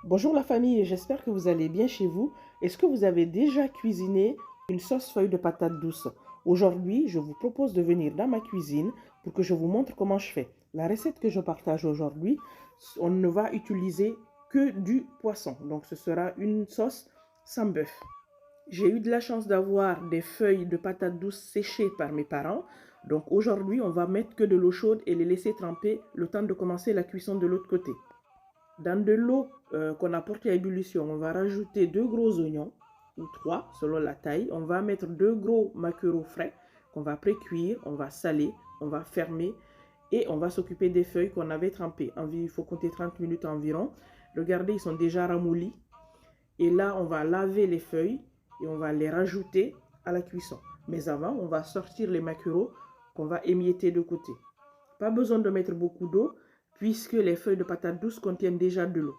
Bonjour la famille, j'espère que vous allez bien chez vous. Est-ce que vous avez déjà cuisiné une sauce feuille de patate douce? Aujourd'hui, je vous propose de venir dans ma cuisine pour que je vous montre comment je fais. La recette que je partage aujourd'hui, on ne va utiliser que du poisson. Donc ce sera une sauce sans bœuf. J'ai eu de la chance d'avoir des feuilles de patate douce séchées par mes parents. Donc aujourd'hui, on va mettre que de l'eau chaude et les laisser tremper le temps de commencer la cuisson de l'autre côté. Dans de l'eau qu'on a portée à ébullition, on va rajouter 2 gros oignons ou 3 selon la taille. On va mettre 2 gros maquereaux frais qu'on va pré-cuire, on va saler, on va fermer et on va s'occuper des feuilles qu'on avait trempées. Il faut compter 30 minutes environ. Regardez, ils sont déjà ramollis. Et là, on va laver les feuilles et on va les rajouter à la cuisson. Mais avant, on va sortir les maquereaux qu'on va émietter de côté. Pas besoin de mettre beaucoup d'eau puisque les feuilles de patate douce contiennent déjà de l'eau.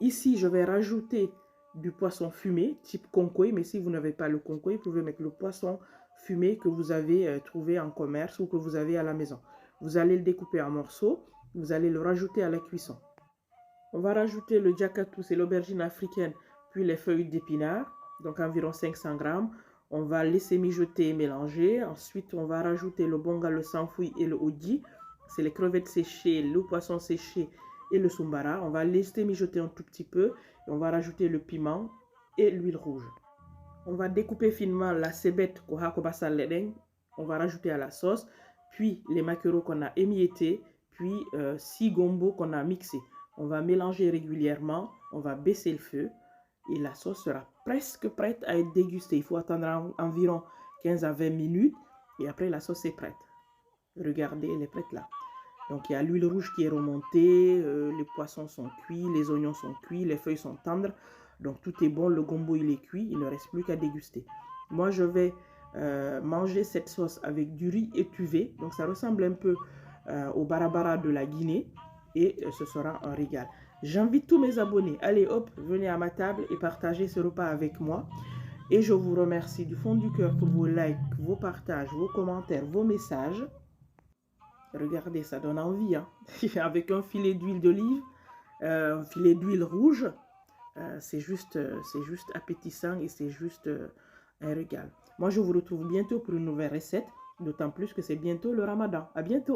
Ici, je vais rajouter du poisson fumé type konkoï, mais si vous n'avez pas le konkoï, vous pouvez mettre le poisson fumé que vous avez trouvé en commerce ou que vous avez à la maison. Vous allez le découper en morceaux, vous allez le rajouter à la cuisson. On va rajouter le djakatou, c'est l'aubergine africaine, puis les feuilles d'épinards, donc environ 500 grammes. On va laisser mijoter et mélanger. Ensuite, on va rajouter le bonga, le sanfoui et le oji. C'est les crevettes séchées, le poisson séché et le sumbara. On va laisser mijoter un tout petit peu. Et on va rajouter le piment et l'huile rouge. On va découper finement la cébette. On va rajouter à la sauce. Puis les maquereaux qu'on a émiettés. Puis 6 gombo qu'on a mixés. On va mélanger régulièrement. On va baisser le feu. Et la sauce sera presque prête à être dégustée. Il faut attendre environ 15 à 20 minutes. Et après, la sauce est prête. Regardez, elle est prête là. Donc, il y a l'huile rouge qui est remontée. Les poissons sont cuits. Les oignons sont cuits. Les feuilles sont tendres. Donc, tout est bon. Le gombo, il est cuit. Il ne reste plus qu'à déguster. Moi, je vais manger cette sauce avec du riz étuvé. Donc, ça ressemble un peu au barabara de la Guinée. Et ce sera un régal. J'invite tous mes abonnés, allez hop, venez à ma table et partagez ce repas avec moi. Et je vous remercie du fond du cœur pour vos likes, vos partages, vos commentaires, vos messages. Regardez, ça donne envie, hein? Avec un filet d'huile d'olive, un filet d'huile rouge, c'est juste appétissant et c'est juste un régal. Moi, je vous retrouve bientôt pour une nouvelle recette, d'autant plus que c'est bientôt le Ramadan. À bientôt!